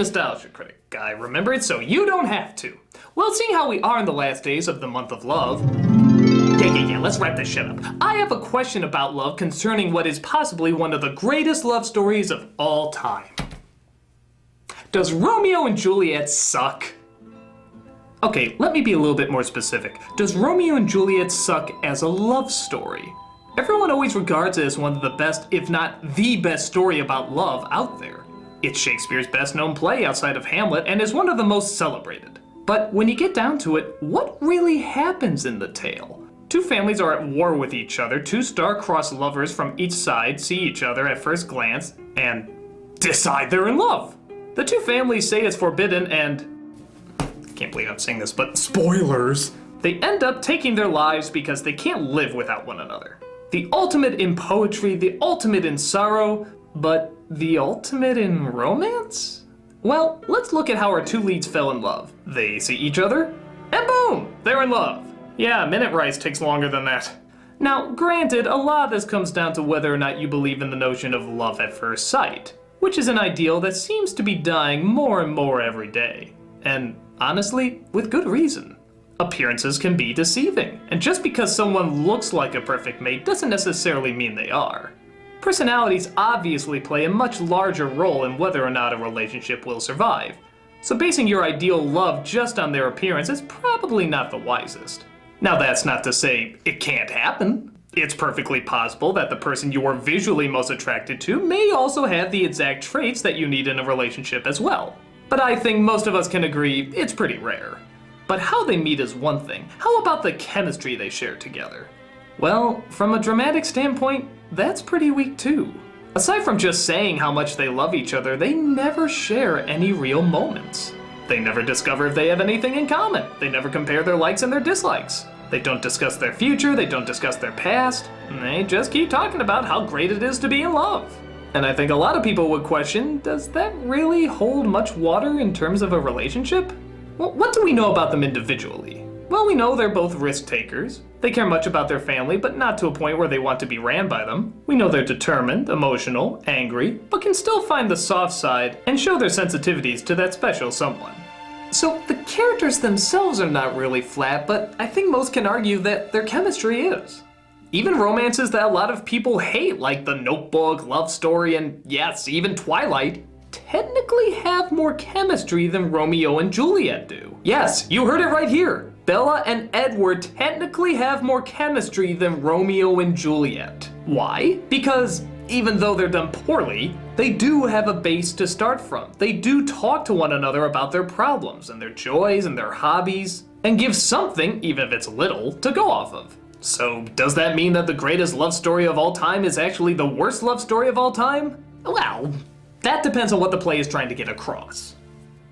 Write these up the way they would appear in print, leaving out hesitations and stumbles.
nostalgia, Critic. I remember it so you don't have to. Well, seeing how we are in the last days of the month of love... Yeah, let's wrap this shit up. I have a question about love concerning what is possibly one of the greatest love stories of all time. Does Romeo and Juliet suck? Okay, let me be a little bit more specific. Does Romeo and Juliet suck as a love story? Everyone always regards it as one of the best, if not the best story about love out there. It's Shakespeare's best known play outside of Hamlet and is one of the most celebrated. But when you get down to it, what really happens in the tale? Two families are at war with each other, two star-crossed lovers from each side see each other at first glance and decide they're in love. The two families say it's forbidden and... can't believe I'm saying this, but spoilers! They end up taking their lives because they can't live without one another. The ultimate in poetry, the ultimate in sorrow, but the ultimate in romance? Well, let's look at how our two leads fell in love. They see each other, and boom, they're in love. Yeah, minute rice takes longer than that. Now, granted, a lot of this comes down to whether or not you believe in the notion of love at first sight, which is an ideal that seems to be dying more and more every day. And honestly, with good reason. Appearances can be deceiving, and just because someone looks like a perfect mate doesn't necessarily mean they are. Personalities obviously play a much larger role in whether or not a relationship will survive, so basing your ideal love just on their appearance is probably not the wisest. Now that's not to say it can't happen. It's perfectly possible that the person you are visually most attracted to may also have the exact traits that you need in a relationship as well. But I think most of us can agree it's pretty rare. But how they meet is one thing. How about the chemistry they share together? Well, from a dramatic standpoint, that's pretty weak too. Aside from just saying how much they love each other, they never share any real moments. They never discover if they have anything in common. They never compare their likes and their dislikes. They don't discuss their future, they don't discuss their past. They just keep talking about how great it is to be in love. And I think a lot of people would question, does that really hold much water in terms of a relationship? Well, what do we know about them individually? Well, we know they're both risk takers. They care much about their family, but not to a point where they want to be ran by them. We know they're determined, emotional, angry, but can still find the soft side and show their sensitivities to that special someone. So the characters themselves are not really flat, but I think most can argue that their chemistry is. Even romances that a lot of people hate, like The Notebook, Love Story, and yes, even Twilight, technically have more chemistry than Romeo and Juliet do. Yes, you heard it right here. Bella and Edward technically have more chemistry than Romeo and Juliet. Why? Because even though they're done poorly, they do have a base to start from. They do talk to one another about their problems and their joys and their hobbies, and give something, even if it's little, to go off of. So does that mean that the greatest love story of all time is actually the worst love story of all time? Well, that depends on what the play is trying to get across.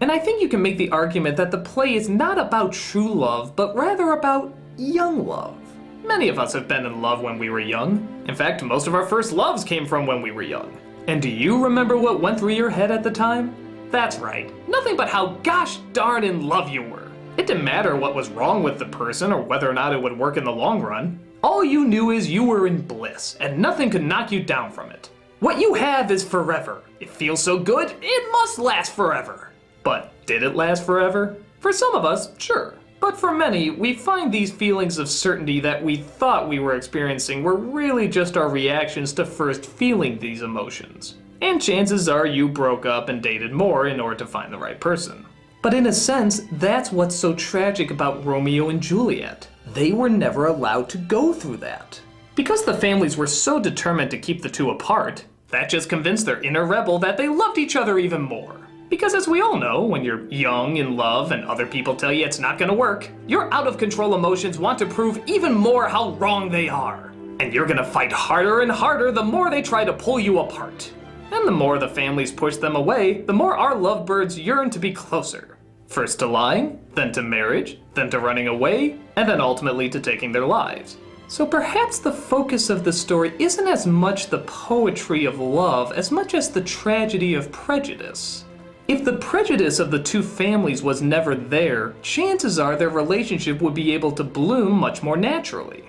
And I think you can make the argument that the play is not about true love, but rather about young love. Many of us have been in love when we were young. In fact, most of our first loves came from when we were young. And do you remember what went through your head at the time? That's right, nothing but how gosh darn in love you were. It didn't matter what was wrong with the person or whether or not it would work in the long run. All you knew is you were in bliss, and nothing could knock you down from it. What you have is forever. It feels so good, it must last forever. But did it last forever? For some of us, sure. But for many, we find these feelings of certainty that we thought we were experiencing were really just our reactions to first feeling these emotions. And chances are you broke up and dated more in order to find the right person. But in a sense, that's what's so tragic about Romeo and Juliet. They were never allowed to go through that. Because the families were so determined to keep the two apart, that just convinced their inner rebel that they loved each other even more. Because as we all know, when you're young, in love, and other people tell you it's not gonna work, your out-of-control emotions want to prove even more how wrong they are. And you're gonna fight harder and harder the more they try to pull you apart. And the more the families push them away, the more our lovebirds yearn to be closer. First to lying, then to marriage, then to running away, and then ultimately to taking their lives. So perhaps the focus of the story isn't as much the poetry of love as much as the tragedy of prejudice. If the prejudice of the two families was never there, chances are their relationship would be able to bloom much more naturally.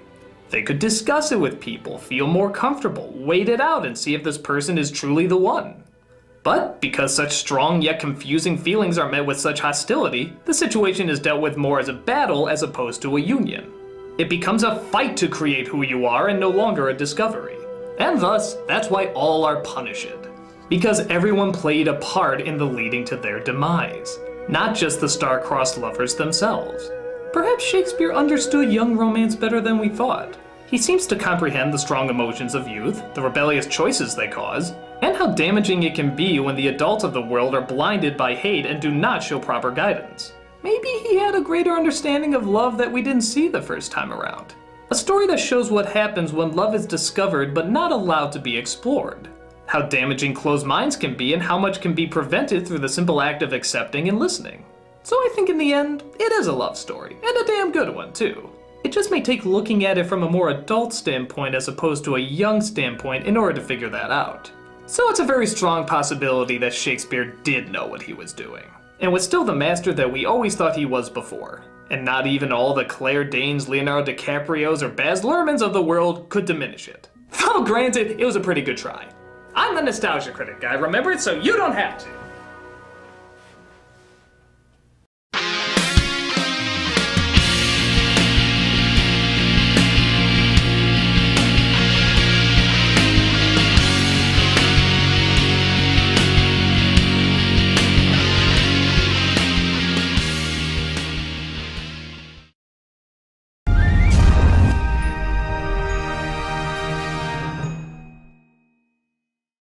They could discuss it with people, feel more comfortable, wait it out and see if this person is truly the one. But because such strong yet confusing feelings are met with such hostility, the situation is dealt with more as a battle as opposed to a union. It becomes a fight to create who you are and no longer a discovery. And thus, that's why all are punished. Because everyone played a part in the leading to their demise, not just the star-crossed lovers themselves. Perhaps Shakespeare understood young romance better than we thought. He seems to comprehend the strong emotions of youth, the rebellious choices they cause, and how damaging it can be when the adults of the world are blinded by hate and do not show proper guidance. Maybe he had a greater understanding of love that we didn't see the first time around. A story that shows what happens when love is discovered but not allowed to be explored. How damaging closed minds can be and how much can be prevented through the simple act of accepting and listening. So I think in the end, it is a love story, and a damn good one too. It just may take looking at it from a more adult standpoint as opposed to a young standpoint in order to figure that out. So it's a very strong possibility that Shakespeare did know what he was doing, and was still the master that we always thought he was before, and not even all the Claire Danes, Leonardo DiCaprios, or Baz Luhrmanns of the world could diminish it. Though granted, it was a pretty good try. I'm the Nostalgia Critic guy, remember it so you don't have to.